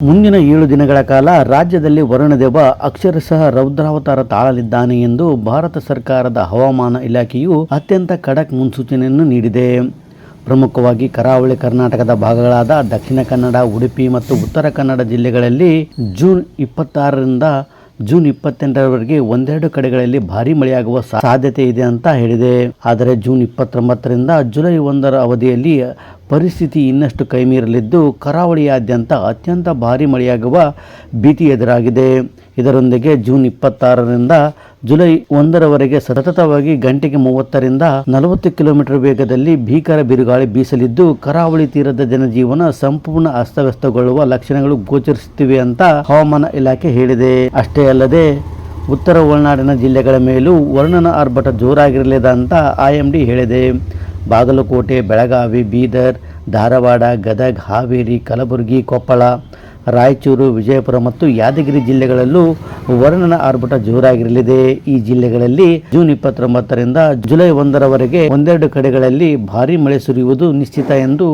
ಮುಂದಿನ 7 ದಿನಗಳ ಕಾಲ ರಾಜ್ಯದಲ್ಲಿ ವರುಣದೇವ ಅಕ್ಷರಶಃ ರೌದ್ರಾವತಾರ ತಾಳಲಿದ್ದಾನೆ ಎಂದು ಭಾರತ ಸರ್ಕಾರದ ಹವಾಮಾನ ಇಲಾಖೆಯು ಅತ್ಯಂತ ಖಡಕ್ ಮುನ್ಸೂಚನೆಯನ್ನು ನೀಡಿದೆ. ಪ್ರಮುಖವಾಗಿ ಕರಾವಳಿ ಕರ್ನಾಟಕದ ಭಾಗಗಳಾದ ದಕ್ಷಿಣ ಕನ್ನಡ, ಉಡುಪಿ ಮತ್ತು ಉತ್ತರ ಕನ್ನಡ ಜಿಲ್ಲೆಗಳಲ್ಲಿ ಜೂನ್ 26ರಿಂದ ಜೂನ್ 28ರವರೆಗೆ ಒಂದೆರಡು ಕಡೆಗಳಲ್ಲಿ ಭಾರೀ ಮಳೆಯಾಗುವ ಸಾಧ್ಯತೆ ಇದೆ ಅಂತ ಹೇಳಿದೆ. ಆದರೆ ಜೂನ್ 29ರಿಂದ ಜುಲೈ 1ರ ಅವಧಿಯಲ್ಲಿ ಪರಿಸ್ಥಿತಿ ಇನ್ನಷ್ಟು ಕೈಮೀರಲಿದ್ದು ಕರಾವಳಿಯಾದ್ಯಂತ ಅತ್ಯಂತ ಭಾರೀ ಮಳೆಯಾಗುವ ಭೀತಿ ಎದುರಾಗಿದೆ. ಇದರೊಂದಿಗೆ ಜೂನ್ 26ರಿಂದ ಜುಲೈ 1ರವರೆಗೆ ಸತತವಾಗಿ ಗಂಟೆಗೆ 30ರಿಂದ 40 ಕಿಲೋಮೀಟರ್ ವೇಗದಲ್ಲಿ ಭೀಕರ ಬಿರುಗಾಳಿ ಬೀಸಲಿದ್ದು ಕರಾವಳಿ ತೀರದ ಜನಜೀವನ ಸಂಪೂರ್ಣ ಅಸ್ತವ್ಯಸ್ತಗೊಳ್ಳುವ ಲಕ್ಷಣಗಳು ಗೋಚರಿಸುತ್ತಿವೆ ಅಂತ ಹವಾಮಾನ ಇಲಾಖೆ ಹೇಳಿದೆ. ಅಷ್ಟೇ ಅಲ್ಲದೆ ಉತ್ತರ ಒಳನಾಡಿನ ಜಿಲ್ಲೆಗಳ ಮೇಲೂ ವರುಣನ ಆರ್ಭಟ ಜೋರಾಗಿರಲಿದೆ ಅಂತ IMD ಹೇಳಿದೆ. ಬಾಗಲಕೋಟೆ, ಬೆಳಗಾವಿ, ಬೀದರ್, ಧಾರವಾಡ, ಗದಗ, ಹಾವೇರಿ, ಕಲಬುರಗಿ, ಕೊಪ್ಪಳ, ರಾಯಚೂರು, ವಿಜಯಪುರ ಮತ್ತು ಯಾದಗಿರಿ ಜಿಲ್ಲೆಗಳಲ್ಲೂ ವರುಣನ ಆರ್ಭಟ ಜೋರಾಗಿರಲಿದೆ. ಈ ಜಿಲ್ಲೆಗಳಲ್ಲಿ ಜೂನ್ 29ರಿಂದ ಜುಲೈ 1ರವರೆಗೆ ಒಂದೆರಡು ಕಡೆಗಳಲ್ಲಿ ಭಾರೀ ಮಳೆ ಸುರಿಯುವುದು ನಿಶ್ಚಿತ ಎಂದು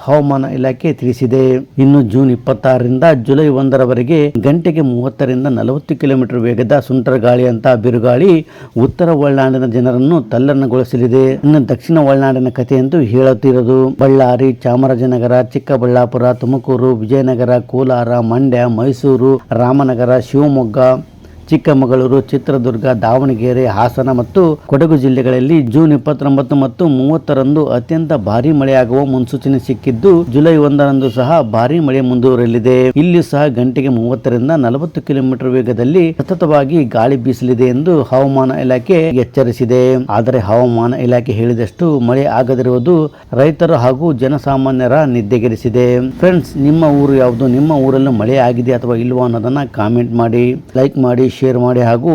ಹವಾಮಾನ ಇಲಾಖೆ ತಿಳಿಸಿದೆ. ಇನ್ನು ಜೂನ್ 26ರಿಂದ ಜುಲೈ 1ರವರೆಗೆ ಗಂಟೆಗೆ 30ರಿಂದ 40 ಕಿಲೋಮೀಟರ್ ವೇಗದ ಸುಂಟರ ಗಾಳಿ ಅಂತ ಬಿರುಗಾಳಿ ಉತ್ತರ ಒಳನಾಡಿನ ಜನರನ್ನು ತಲ್ಲಣಗೊಳಿಸಲಿದೆ. ಇನ್ನು ದಕ್ಷಿಣ ಒಳನಾಡಿನ ಕಥೆಯಂತೂ ಹೇಳುತ್ತಿರೋದು. ಬಳ್ಳಾರಿ, ಚಾಮರಾಜನಗರ, ಚಿಕ್ಕಬಳ್ಳಾಪುರ, ತುಮಕೂರು, ವಿಜಯನಗರ, ಕೋಲಾರ, ಮಂಡ್ಯ, ಮೈಸೂರು, ರಾಮನಗರ, ಶಿವಮೊಗ್ಗ, ಚಿಕ್ಕಮಗಳೂರು, ಚಿತ್ರದುರ್ಗ, ದಾವಣಗೆರೆ, ಹಾಸನ ಮತ್ತು ಕೊಡಗು ಜಿಲ್ಲೆಗಳಲ್ಲಿ ಜೂನ್ 29 ಮತ್ತು 30ರಂದು ಅತ್ಯಂತ ಭಾರೀ ಮಳೆಯಾಗುವ ಮುನ್ಸೂಚನೆ ಸಿಕ್ಕಿದ್ದು ಜುಲೈ 1ರಂದು ಸಹ ಭಾರೀ ಮಳೆ ಮುಂದುವರೆಯಲಿದೆ. ಇಲ್ಲಿ ಸಹ ಗಂಟೆಗೆ 30ರಿಂದ 40 ಕಿಲೋಮೀಟರ್ ವೇಗದಲ್ಲಿ ಸತತವಾಗಿ ಗಾಳಿ ಬೀಸಲಿದೆ ಎಂದು ಹವಾಮಾನ ಇಲಾಖೆ ಎಚ್ಚರಿಸಿದೆ. ಆದರೆ ಹವಾಮಾನ ಇಲಾಖೆ ಹೇಳಿದಷ್ಟು ಮಳೆ ಆಗದಿರುವುದು ರೈತರು ಹಾಗೂ ಜನಸಾಮಾನ್ಯರ ನಿದ್ದೆಗೆಡಿಸಿದೆ. ಫ್ರೆಂಡ್ಸ್, ನಿಮ್ಮ ಊರು ಯಾವುದು? ನಿಮ್ಮ ಊರಲ್ಲೂ ಮಳೆ ಆಗಿದೆ ಅಥವಾ ಇಲ್ವಾ ಅನ್ನೋದನ್ನ ಕಾಮೆಂಟ್ ಮಾಡಿ, ಲೈಕ್ ಮಾಡಿ, ಶೇರ್ ಮಾಡಿ ಹಾಗೂ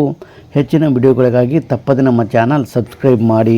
ಹೆಚ್ಚಿನ ವಿಡಿಯೋಗಳಿಗಾಗಿ ತಪ್ಪದೆ ನಮ್ಮ ಚಾನಲ್ ಸಬ್ಸ್ಕ್ರೈಬ್ ಮಾಡಿ.